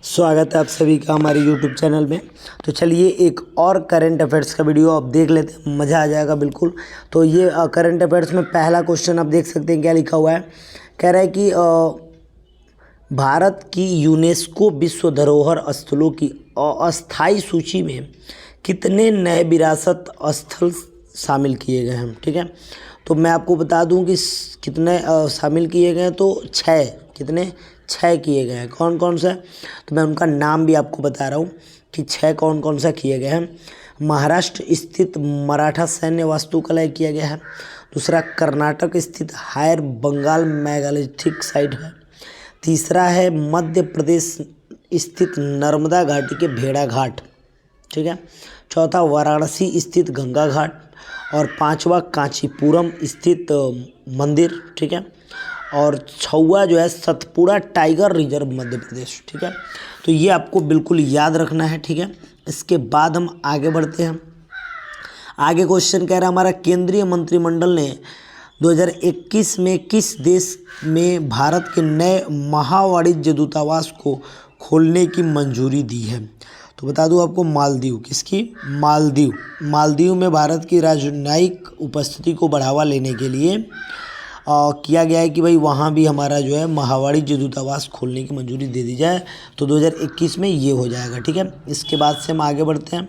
स्वागत है आप सभी का हमारे YouTube चैनल में। तो चलिए एक और करंट अफेयर्स का वीडियो आप देख लेते हैं, मज़ा आ जाएगा बिल्कुल। तो ये करंट अफेयर्स में पहला क्वेश्चन आप देख सकते हैं क्या लिखा हुआ है। कह रहा है कि भारत की यूनेस्को विश्व धरोहर स्थलों की अस्थायी सूची में कितने नए विरासत स्थल शामिल किए गए हैं। ठीक है, तो मैं आपको बता दूं कि कितने शामिल किए गए हैं। तो 6 कितने 6 किए गए हैं। कौन कौन से, तो मैं उनका नाम भी आपको बता रहा हूँ कि 6 कौन कौन सा किए गए हैं। महाराष्ट्र स्थित मराठा सैन्य वास्तुकला किया गया है। दूसरा, कर्नाटक स्थित हायर बंगाल मेगालिथिक साइट है। तीसरा है मध्य प्रदेश स्थित नर्मदा घाटी के भेड़ा घाट। ठीक है। चौथा, वाराणसी स्थित गंगा घाट। और पांचवा, कांचीपुरम स्थित मंदिर। ठीक है। और छवा जो है सतपुड़ा टाइगर रिजर्व मध्य प्रदेश। ठीक है, तो ये आपको बिल्कुल याद रखना है। ठीक है, इसके बाद हम आगे बढ़ते हैं। आगे क्वेश्चन कह रहा है हमारा, केंद्रीय मंत्रिमंडल ने 2021 में किस देश में भारत के नए महावाणिज्य दूतावास को खोलने की मंजूरी दी है। तो बता दूं आपको, मालदीव। किसकी? मालदीव। मालदीव में भारत की राजनयिक उपस्थिति को बढ़ावा लेने के लिए किया गया है कि भाई वहाँ भी हमारा जो है महावाणिज्य दूतावास खोलने की मंजूरी दे दी जाए। तो 2021 में ये हो जाएगा। ठीक है, इसके बाद से हम आगे बढ़ते हैं।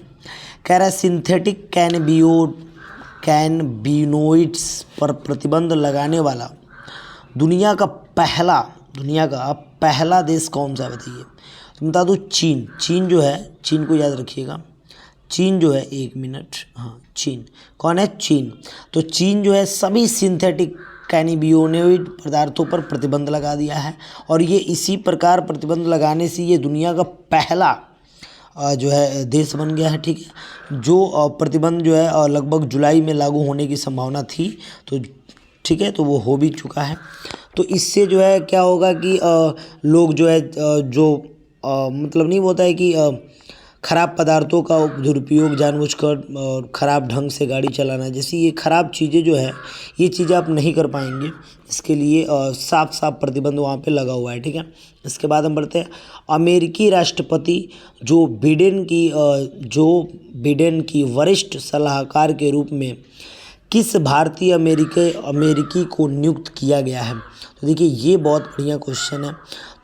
कह रहा है सिंथेटिक कैनबिनोइड्स पर प्रतिबंध लगाने वाला दुनिया का पहला देश कौन सा है बताइए। तो बता दूँ, चीन। चीन जो है, चीन को याद रखिएगा। चीन जो है, एक मिनट, हाँ चीन। कौन है? चीन। तो चीन जो है सभी सिंथेटिक कैनिबियोनोइड पदार्थों पर प्रतिबंध लगा दिया है। और ये इसी प्रकार प्रतिबंध लगाने से ये दुनिया का पहला जो है देश बन गया है। ठीक है, जो प्रतिबंध जो है लगभग जुलाई में लागू होने की संभावना थी। तो ठीक है, तो वो हो भी चुका है। तो इससे जो है क्या होगा कि लोग जो है मतलब नहीं होता है कि खराब पदार्थों का दुरुपयोग जानबूझकर और ख़राब ढंग से गाड़ी चलाना, जैसी ये ख़राब चीज़ें जो है, ये चीज़ें आप नहीं कर पाएंगे। इसके लिए साफ प्रतिबंध वहाँ पे लगा हुआ है। ठीक है, इसके बाद हम बढ़ते हैं। अमेरिकी राष्ट्रपति जो बिडेन की वरिष्ठ सलाहकार के रूप में किस भारतीय अमेरिकी को नियुक्त किया गया है। तो देखिए, ये बहुत बढ़िया क्वेश्चन है।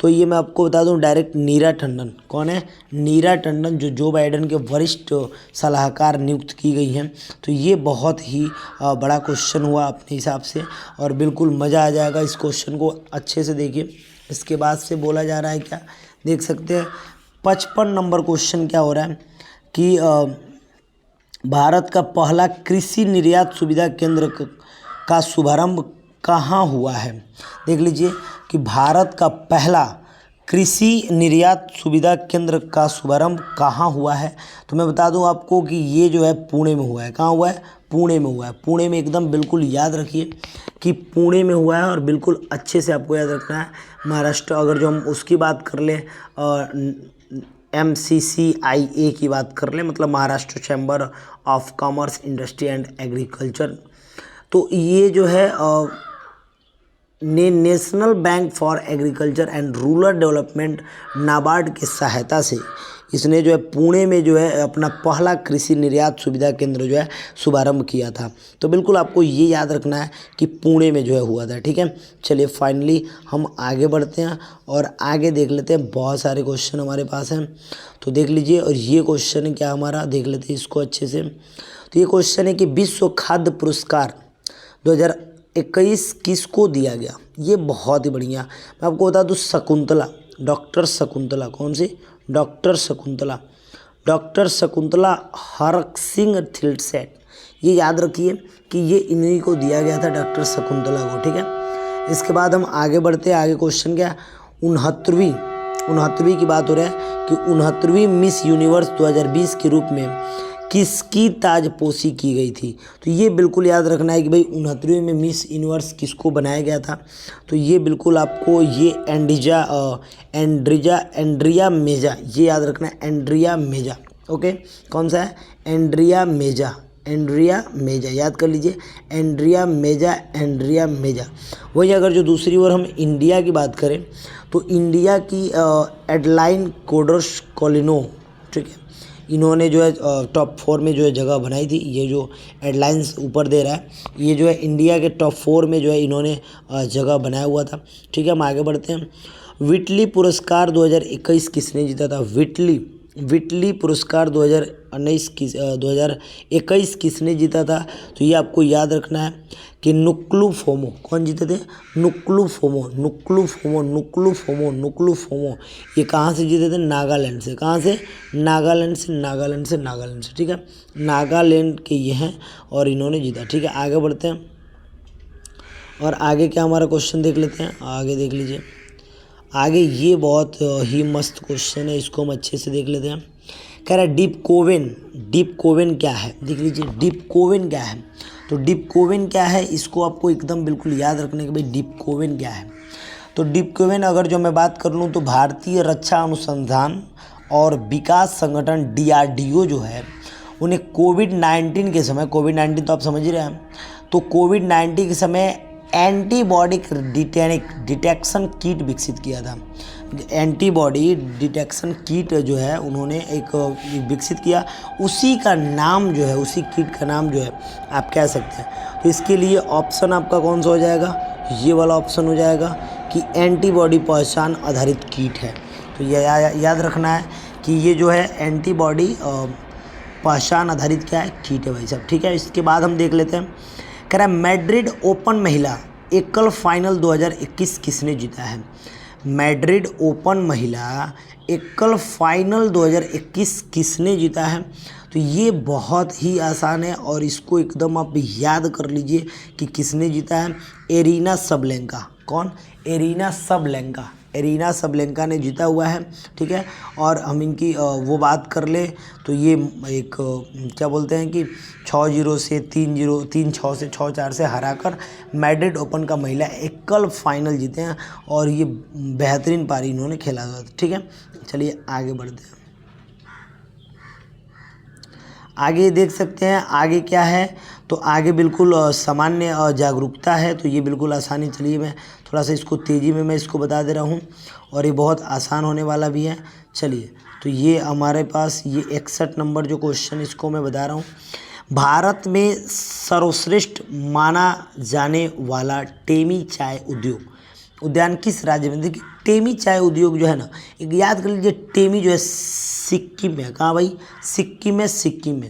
तो ये मैं आपको बता दूं, डायरेक्ट नीरा टंडन। कौन है? नीरा टंडन, जो बाइडेन के वरिष्ठ सलाहकार नियुक्त की गई हैं। तो ये बहुत ही बड़ा क्वेश्चन हुआ अपने हिसाब से, और बिल्कुल मज़ा आ जाएगा इस क्वेश्चन को अच्छे से देखिए। इसके बाद से बोला जा रहा है क्या, देख सकते हैं 55 नंबर क्वेश्चन क्या हो रहा है कि भारत का पहला कृषि निर्यात सुविधा केंद्र का शुभारंभ कहाँ हुआ है। देख लीजिए कि भारत का पहला कृषि निर्यात सुविधा केंद्र का शुभारंभ कहाँ हुआ है। तो मैं बता दूं आपको कि ये जो है पुणे में हुआ है। कहाँ हुआ है? पुणे में हुआ है। पुणे में, एकदम बिल्कुल याद रखिए कि पुणे में हुआ है, और बिल्कुल अच्छे से आपको याद रखना है। महाराष्ट्र, अगर जो हम उसकी बात कर लें, MCCIA की बात कर लें, मतलब Maharashtra chamber of commerce, industry and agriculture, तो ये जो है national bank for agriculture and rural development NABARD की सहायता से इसने जो है पुणे में जो है अपना पहला कृषि निर्यात सुविधा केंद्र जो है शुभारंभ किया था। तो बिल्कुल आपको ये याद रखना है कि पुणे में जो है हुआ था। ठीक है, चलिए फाइनली हम आगे बढ़ते हैं और आगे देख लेते हैं। बहुत सारे क्वेश्चन हमारे पास हैं, तो देख लीजिए। और ये क्वेश्चन क्या हमारा, देख लेते हैं इसको अच्छे से। तो ये क्वेश्चन है कि विश्व खाद्य पुरस्कार 2021 किसको दिया गया। ये बहुत ही बढ़िया, मैं आपको बता दूँ, शकुंतला, डॉक्टर शकुंतला। कौन सी? डॉक्टर शकुंतला हरसिंह थिल्डसैट। ये याद रखिए कि ये इन्हीं को दिया गया था, डॉक्टर शकुंतला को। ठीक है, इसके बाद हम आगे बढ़ते हैं। आगे क्वेश्चन क्या, 69वीं की बात हो रहा है कि 69वीं मिस यूनिवर्स 2020 के रूप में किसकी ताजपोशी की गई थी। तो ये बिल्कुल याद रखना है कि भाई 69वीं में मिस यूनिवर्स किसको बनाया गया था। तो ये बिल्कुल आपको ये एंड्रिया मेजा, ये याद रखना है, एंड्रिया मेजा। ओके, कौन सा है? एंड्रिया मेजा, याद कर लीजिए, एंड्रिया मेजा। वही अगर जो दूसरी ओर हम इंडिया की बात करें, तो इंडिया की एडलाइन कोडर्स-कोलिनो, ठीक है, इन्होंने जो है टॉप 4 में जो है जगह बनाई थी। ये जो हेडलाइंस ऊपर दे रहा है, ये जो है इंडिया के टॉप 4 में जो है इन्होंने जगह बनाया हुआ था। ठीक है, हम आगे बढ़ते हैं। व्हिटली पुरस्कार 2021 किसने जीता था? व्हिटली पुरस्कार 2021 किसने जीता था? तो ये आपको याद रखना है कि नुक्लू फोमो। कौन जीते थे? नुक्लू फोमो। ये कहाँ से जीते थे? नागालैंड से। कहाँ से? नागालैंड से। ठीक है, नागालैंड के ये हैं और इन्होंने जीता। ठीक है, आगे बढ़ते हैं और आगे क्या हमारा क्वेश्चन देख लेते हैं। आगे देख लीजिए, आगे ये बहुत ही मस्त क्वेश्चन है, इसको हम अच्छे से देख लेते हैं। कह रहा है डीप कोवेन क्या है? देख लीजिए, डीप कोवेन क्या है? तो डीप कोवेन क्या है, इसको आपको एकदम बिल्कुल याद रखने के भाई डीप कोवेन क्या है। तो डीप कोवेन अगर जो मैं बात कर लूँ तो भारतीय रक्षा अनुसंधान और विकास संगठन DRDO जो है, उन्हें कोविड-19 के समय, कोविड-19 तो आप समझ ही रहे हैं, तो कोविड-19 के समय एंटीबॉडी डिटेक्शन किट विकसित किया था। एंटीबॉडी डिटेक्शन किट जो है उन्होंने एक विकसित किया, उसी का नाम जो है, उसी किट का नाम जो है आप कह सकते हैं। तो इसके लिए ऑप्शन आपका कौन सा हो जाएगा? ये वाला ऑप्शन हो जाएगा कि एंटीबॉडी पहचान आधारित किट है। तो ये याद रखना है कि ये जो है एंटीबॉडी पहचान आधारित क्या है? किट है भाई साहब। ठीक है, इसके बाद हम देख लेते हैं। कह रहा है मैड्रिड ओपन महिला एकल फाइनल 2021 किसने जीता है? मैड्रिड ओपन महिला एकल फाइनल 2021 किसने जीता है? तो ये बहुत ही आसान है और इसको एकदम आप याद कर लीजिए कि किसने जीता है। Arena Sabalenka. कौन? एरिना सबलेंका ने जीता हुआ है। ठीक है, और हम इनकी वो बात कर ले तो ये एक क्या बोलते हैं कि 6-0 से 3-0, 3-6 से 6-4 से हराकर मैड्रिड ओपन का महिला एकल फाइनल जीते हैं और ये बेहतरीन पारी इन्होंने खेला था। ठीक है, चलिए आगे बढ़ते हैं। आगे देख सकते हैं आगे क्या है, तो आगे बिल्कुल सामान्य जागरूकता है, तो ये बिल्कुल आसानी। चलिए मैं थोड़ा सा इसको तेज़ी में मैं इसको बता दे रहा हूँ और ये बहुत आसान होने वाला भी है। चलिए, तो ये हमारे पास ये 61 नंबर जो क्वेश्चन इसको मैं बता रहा हूँ। भारत में सर्वश्रेष्ठ माना जाने वाला टेमी चाय उद्यान किस राज्य में? देखिए, टेमी चाय उद्योग जो है ना, एक याद कर लीजिए, टेमी जो है सिक्किम में है। कहाँ भाई? सिक्किम में।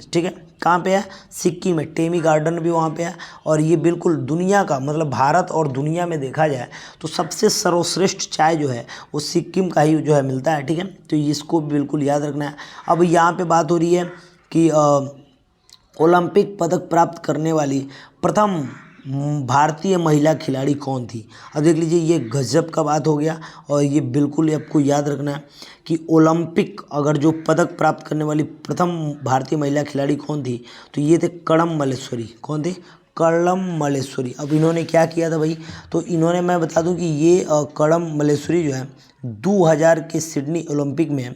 ठीक है, कहाँ पे है? सिक्किम में। टेमी गार्डन भी वहाँ पे है और ये बिल्कुल दुनिया का, मतलब भारत और दुनिया में देखा जाए तो सबसे सर्वश्रेष्ठ चाय जो है वो सिक्किम का ही जो है मिलता है। ठीक है, तो इसको बिल्कुल याद रखना है। अब यहाँ पे बात हो रही है कि ओलंपिक पदक प्राप्त करने वाली प्रथम भारतीय महिला खिलाड़ी कौन थी? अब देख लीजिए, ये गजब का बात हो गया और ये बिल्कुल आपको याद रखना है कि ओलंपिक अगर जो पदक प्राप्त करने वाली प्रथम भारतीय महिला खिलाड़ी कौन थी, तो ये थे कड़म मल्लेश्वरी। कौन थे? कड़म मल्लेश्वरी। अब इन्होंने क्या किया था भाई? तो इन्होंने, मैं बता दूं कि ये कड़म मल्लेश्वरी जो है 2000 के सिडनी ओलंपिक में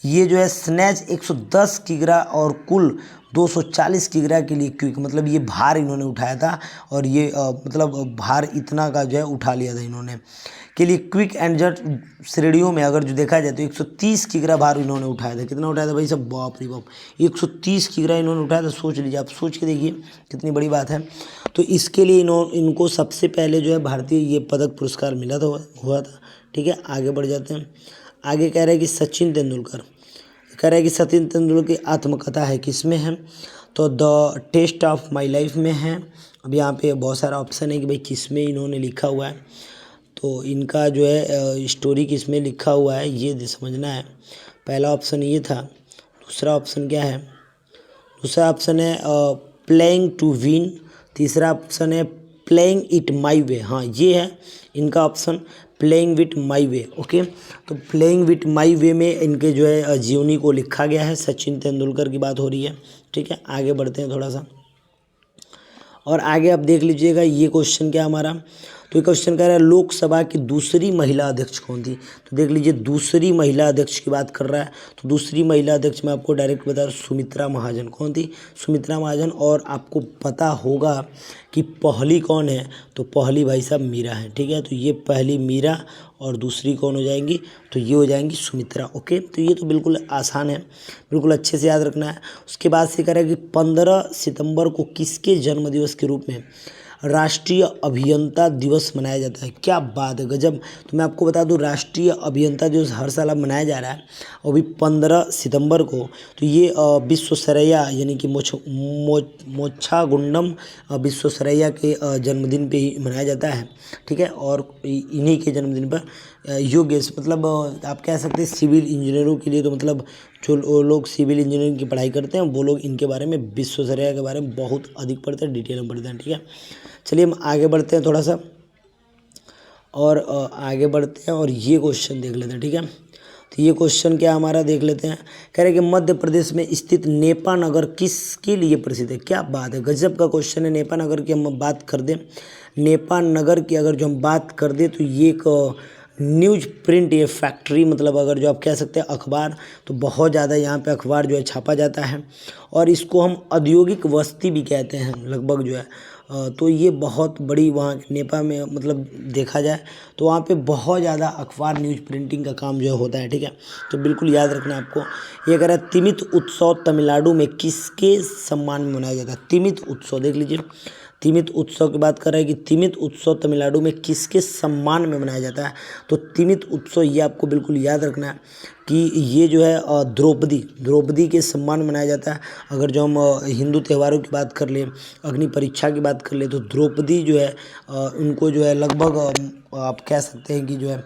ये जो है स्नैच 110 किग्रा और कुल 240 किग्रा के लिए क्विक, मतलब ये भार इन्होंने उठाया था और ये मतलब भार इतना का जो है उठा लिया था इन्होंने के लिए क्विक एंड जर्क श्रेणियों में अगर जो देखा जाए तो 130 किग्रा भार इन्होंने उठाया था। कितना उठाया था भाई साहब? बाप रे बाप, 130 किग्रा इन्होंने उठाया था। सोच लीजिए, आप सोच के देखिए कितनी बड़ी बात है। तो इसके लिए इनको सबसे पहले जो है भारतीय ये पदक पुरस्कार मिला था हुआ था। ठीक है, आगे बढ़ जाते हैं। आगे कह रहे हैं कि सचिन तेंदुलकर की आत्मकथा है किसमें है? तो the test of my life में है। अब यहाँ पे बहुत सारा ऑप्शन है कि भाई किस में इन्होंने लिखा हुआ है, तो इनका जो है स्टोरी किस में लिखा हुआ है ये समझना है। पहला ऑप्शन ये था। दूसरा ऑप्शन क्या है? दूसरा ऑप्शन है प्लेइंग टू विन। तीसरा ऑप्शन है प्लेइंग इट माई वे। हाँ, ये है इनका option, playing with my way. Okay, तो प्लेइंग विथ माई वे में इनके जो है जीवनी को लिखा गया है। सचिन तेंदुलकर की बात हो रही है। ठीक है, आगे बढ़ते हैं थोड़ा सा और आगे आप देख लीजिएगा ये क्वेश्चन क्या हमारा। तो ये क्वेश्चन कह रहा है लोकसभा की दूसरी महिला अध्यक्ष कौन थी। तो देख लीजिए दूसरी महिला अध्यक्ष की बात कर रहा है, तो दूसरी महिला अध्यक्ष मैं आपको डायरेक्ट बता रहा हूँ, सुमित्रा महाजन। कौन थी? सुमित्रा महाजन। और आपको पता होगा कि पहली कौन है, तो पहली भाई साहब मीरा है। ठीक है, तो ये पहली मीरा और दूसरी कौन हो जाएंगी, तो ये हो जाएंगी सुमित्रा। ओके, तो ये तो बिल्कुल आसान है, बिल्कुल अच्छे से याद रखना है। उसके बाद से कह रहा है कि 15 सितंबर को किसके जन्मदिवस के रूप में राष्ट्रीय अभियंता दिवस मनाया जाता है। क्या बात है, गजब। तो मैं आपको बता दूं राष्ट्रीय अभियंता दिवस हर साल अब मनाया जा रहा है, और भी 15 सितंबर को। तो ये विश्वेश्वरैया यानी कि मोक्षागुंडम विश्वेश्वरैया के जन्मदिन पे ही मनाया जाता है। ठीक है, और इन्हीं के जन्मदिन पर योग्य मतलब आप कह सकते हैं सिविल इंजीनियरों के लिए, तो मतलब जो लोग सिविल इंजीनियरिंग की पढ़ाई करते हैं वो लोग इनके बारे में, विश्वेश्वरैया के बारे में बहुत अधिक पढ़ते हैं, डिटेल में पढ़ते हैं। ठीक है, चलिए हम आगे बढ़ते हैं थोड़ा सा, और आगे बढ़ते हैं और ये क्वेश्चन देख लेते हैं। ठीक है, तो ये क्वेश्चन क्या हमारा देख लेते हैं। कह रहे हैं कि मध्य प्रदेश में स्थित नेपा नगर किसके लिए प्रसिद्ध है। क्या बात है, गजब का क्वेश्चन है। नेपा नगर की हम बात कर दें, नेपा नगर की अगर जो हम बात कर दें, तो ये एक न्यूज प्रिंट ये फैक्ट्री, मतलब अगर जो आप कह सकते हैं अखबार, तो बहुत ज़्यादा यहाँ पे अखबार जो है छापा जाता है, और इसको हम औद्योगिक बस्ती भी कहते हैं लगभग जो है। तो ये बहुत बड़ी वहाँ नेपा में मतलब देखा जाए तो वहाँ पे बहुत ज़्यादा अखबार न्यूज प्रिंटिंग का काम जो होता है। ठीक है, तो बिल्कुल याद रखना है आपको। ये कह रहा है तिमित उत्सव तमिलनाडु में किसके सम्मान में मनाया जाता है। तिमित उत्सव देख लीजिए, तिमित उत्सव की बात कर रहा है कि तिमित उत्सव तमिलनाडु में किसके सम्मान में मनाया जाता है। तो तिमित उत्सव ये आपको बिल्कुल याद रखना है कि ये जो है द्रौपदी के सम्मान में मनाया जाता है। अगर जो हम हिंदू त्योहारों की बात कर लें, अग्नि परीक्षा की बात कर लें, तो द्रौपदी जो है उनको जो है लगभग आप कह सकते हैं कि जो है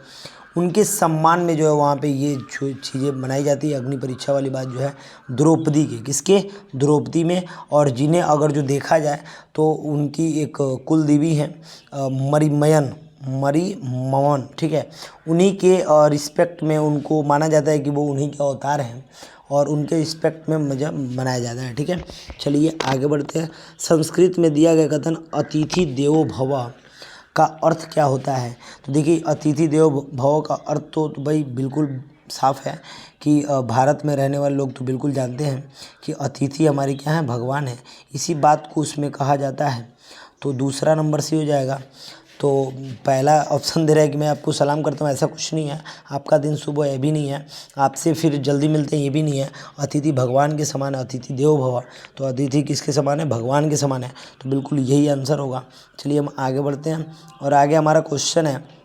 उनके सम्मान में जो है वहाँ पे ये चीज़ें बनाई जाती है। अग्नि परीक्षा वाली बात जो है द्रौपदी के, किसके? द्रौपदी में। और जिन्हें अगर जो देखा जाए तो उनकी एक कुल देवी है मरीमवन। ठीक है, उन्हीं के रिस्पेक्ट में उनको माना जाता है कि वो उन्हीं के अवतार हैं, और उनके रिस्पेक्ट में मनाया जाता है। ठीक है, चलिए आगे बढ़ते हैं। संस्कृत में दिया गया कथन अतिथि देवो भव का अर्थ क्या होता है। तो देखिए अतिथि देवो भव का अर्थ तो भाई बिल्कुल साफ है कि भारत में रहने वाले लोग तो बिल्कुल जानते हैं कि अतिथि हमारी क्या है, भगवान है। इसी बात को उसमें कहा जाता है। तो दूसरा नंबर से हो जाएगा। तो पहला ऑप्शन दे रहा है कि मैं आपको सलाम करता हूँ, ऐसा कुछ नहीं है। आपका दिन शुभ हो, ये भी नहीं है। आपसे फिर जल्दी मिलते हैं, ये भी नहीं है। अतिथि भगवान के समान है, अतिथि देवो भव। तो अतिथि किसके समान है? भगवान के समान है। तो बिल्कुल यही आंसर होगा। चलिए हम आगे बढ़ते हैं, और आगे हमारा क्वेश्चन है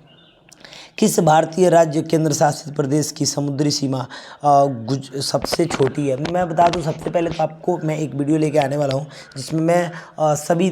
किस भारतीय राज्य केंद्र शासित प्रदेश की समुद्री सीमा सबसे छोटी है। मैं बता दूं सबसे पहले तो आपको मैं एक वीडियो लेके आने वाला हूं जिसमें मैं सभी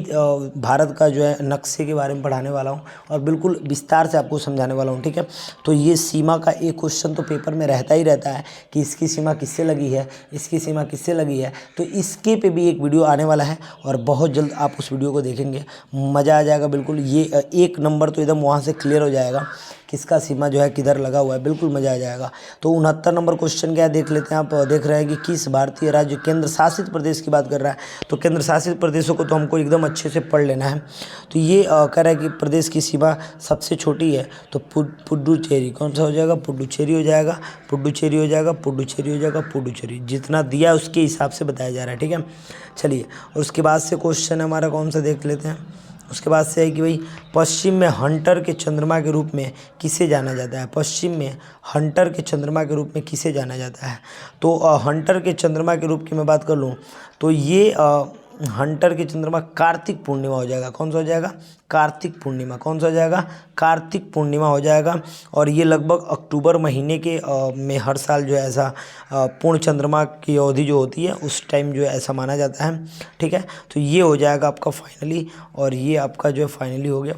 भारत का जो है नक्शे के बारे में पढ़ाने वाला हूं, और बिल्कुल विस्तार से आपको समझाने वाला हूं। ठीक है, तो ये सीमा का एक क्वेश्चन तो पेपर में रहता ही रहता है कि इसकी सीमा किससे लगी है, इसकी सीमा किससे लगी है। तो इसके पे भी एक वीडियो आने वाला है, और बहुत जल्द आप उस वीडियो को देखेंगे, मज़ा आ जाएगा बिल्कुल। ये एक नंबर तो एकदम वहाँ से क्लियर हो जाएगा किसका सीमा जो है किधर लगा हुआ है, बिल्कुल मज़ा आ जाएगा। तो 69 नंबर क्वेश्चन क्या देख लेते हैं। आप देख रहे हैं कि किस भारतीय राज्य केंद्र शासित प्रदेश की बात कर रहा है। तो केंद्र शासित प्रदेशों को तो हमको एकदम अच्छे से पढ़ लेना है। तो ये कह रहा है कि प्रदेश की सीमा सबसे छोटी है, तो पुडुचेरी कौन सा हो जाएगा? पुडुचेरी हो जाएगा, पुडुचेरी हो जाएगा, पुडुचेरी हो जाएगा, पुडुचेरी। जितना दिया उसके हिसाब से बताया जा रहा है। ठीक है, चलिए, और उसके बाद से क्वेश्चन हमारा कौन सा देख लेते हैं। उसके बाद से है कि भाई पश्चिम में हंटर के चंद्रमा के रूप में किसे जाना जाता है। पश्चिम में हंटर के चंद्रमा के रूप में किसे जाना जाता है। तो हंटर के चंद्रमा के रूप की मैं बात कर लूँ तो ये हंटर के चंद्रमा कार्तिक पूर्णिमा हो जाएगा। कौन सा हो जाएगा? कार्तिक पूर्णिमा। कौन सा हो जाएगा? कार्तिक पूर्णिमा हो जाएगा। और ये लगभग अक्टूबर महीने के में हर साल जो है ऐसा पूर्ण चंद्रमा की अवधि जो होती है उस टाइम जो है ऐसा माना जाता है। ठीक है, तो ये हो जाएगा आपका फाइनली, और ये आपका जो है फाइनली हो गया।